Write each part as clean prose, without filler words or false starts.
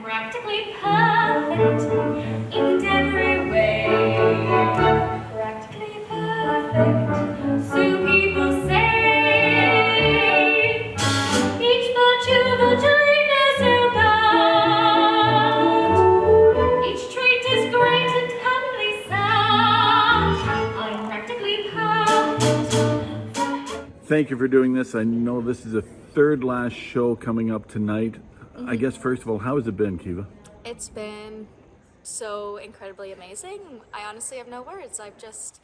practically perfect in every way. Practically perfect, so people say. Each virtue the genius of God. Each trait is great and comely sound. I'm practically perfect. Thank you for doing this. I know this is a third last show coming up tonight. I guess first of all, how has it been, Kieva? It's been so incredibly amazing. I honestly have no words. I've just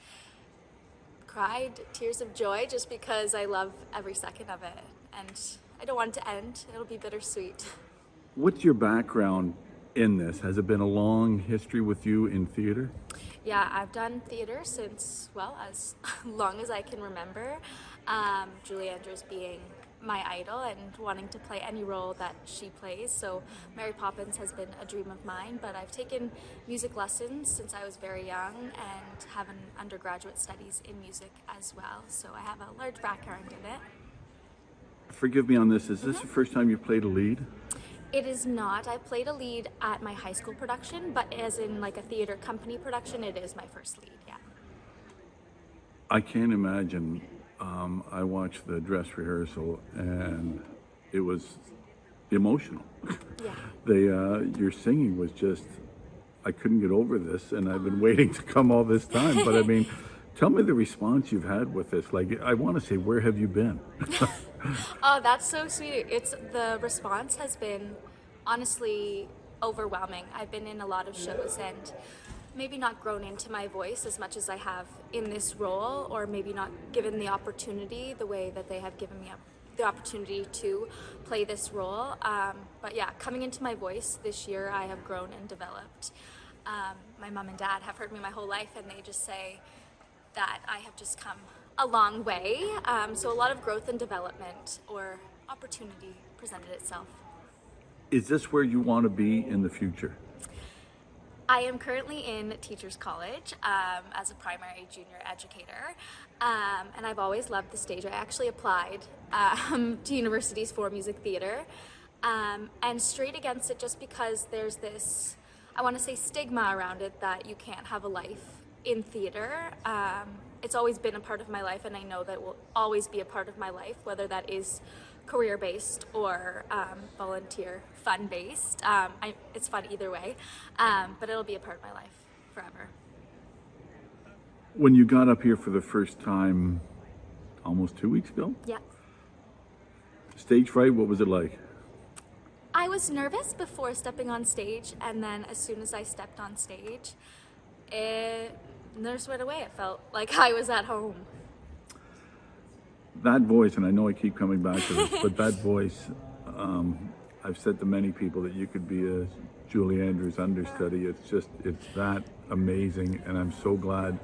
cried tears of joy just because I love every second of it. And I don't want it to end. It'll be bittersweet. What's your background in this? Has it been a long history with you in theater? Yeah, I've done theater since, well, as long as I can remember. Julie Andrews being my idol and wanting to play any role that she plays. So Mary Poppins has been a dream of mine, but I've taken music lessons since I was very young and have an undergraduate studies in music as well. So I have a large background in it. Forgive me on this. Is this the first time you played a lead? It is not. I played a lead at my high school production, but as in like a theater company production, it is my first lead, yeah. I can't imagine. I watched the dress rehearsal and it was emotional. Yeah. Your singing was just, I couldn't get over this, and I've been waiting to come all this time. But I mean, tell me the response you've had with this. Like, I want to say, where have you been? Oh, that's so sweet. The response has been honestly overwhelming. I've been in a lot of shows and maybe not grown into my voice as much as I have in this role, or maybe not given the opportunity the way that they have given me the opportunity to play this role. But yeah, coming into my voice this year, I have grown and developed. My mom and dad have heard me my whole life, and they just say that I have just come a long way. So a lot of growth and development or opportunity presented itself. Is this where you want to be in the future? I am currently in Teachers College as a primary junior educator, and I've always loved the stage. I actually applied to universities for music theater, and straight against it just because there's this, I want to say, stigma around it that you can't have a life in theater. It's always been a part of my life, and I know that it will always be a part of my life, whether that is career-based or volunteer fun-based. It's fun either way, but it'll be a part of my life forever. When you got up here for the first time almost 2 weeks ago? Yeah. Stage fright, what was it like? I was nervous before stepping on stage, and then as soon as I stepped on stage, nerves went away. It felt like I was at home. That voice, and I know I keep coming back to this, but that voice, I've said to many people that you could be a Julie Andrews understudy. It's that amazing, and I'm so glad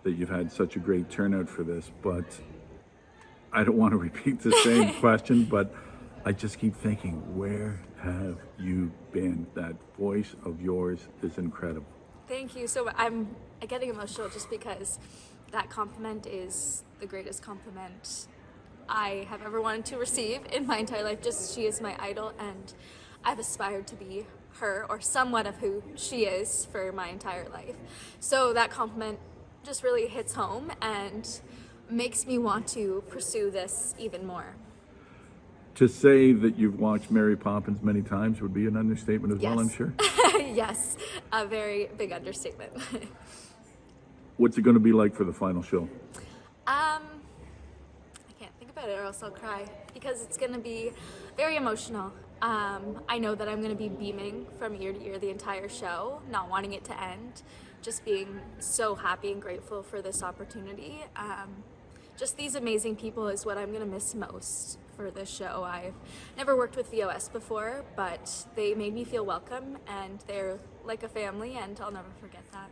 that you've had such a great turnout for this. But I don't want to repeat the same question, but I just keep thinking, where have you been? That voice of yours is incredible. Thank you so much. I'm getting emotional just because that compliment is the greatest compliment I have ever wanted to receive in my entire life. Just, she is my idol, and I've aspired to be her or somewhat of who she is for my entire life. So that compliment just really hits home and makes me want to pursue this even more. To say that you've watched Mary Poppins many times would be an understatement as well, I'm sure. Yes, a very big understatement. What's it going to be like for the final show? I can't think about it or else I'll cry, because it's going to be very emotional. I know that I'm going to be beaming from ear to ear the entire show, not wanting it to end, just being so happy and grateful for this opportunity. Just these amazing people is what I'm going to miss most for this show. I've never worked with VOS before, but they made me feel welcome, and they're like a family, and I'll never forget that.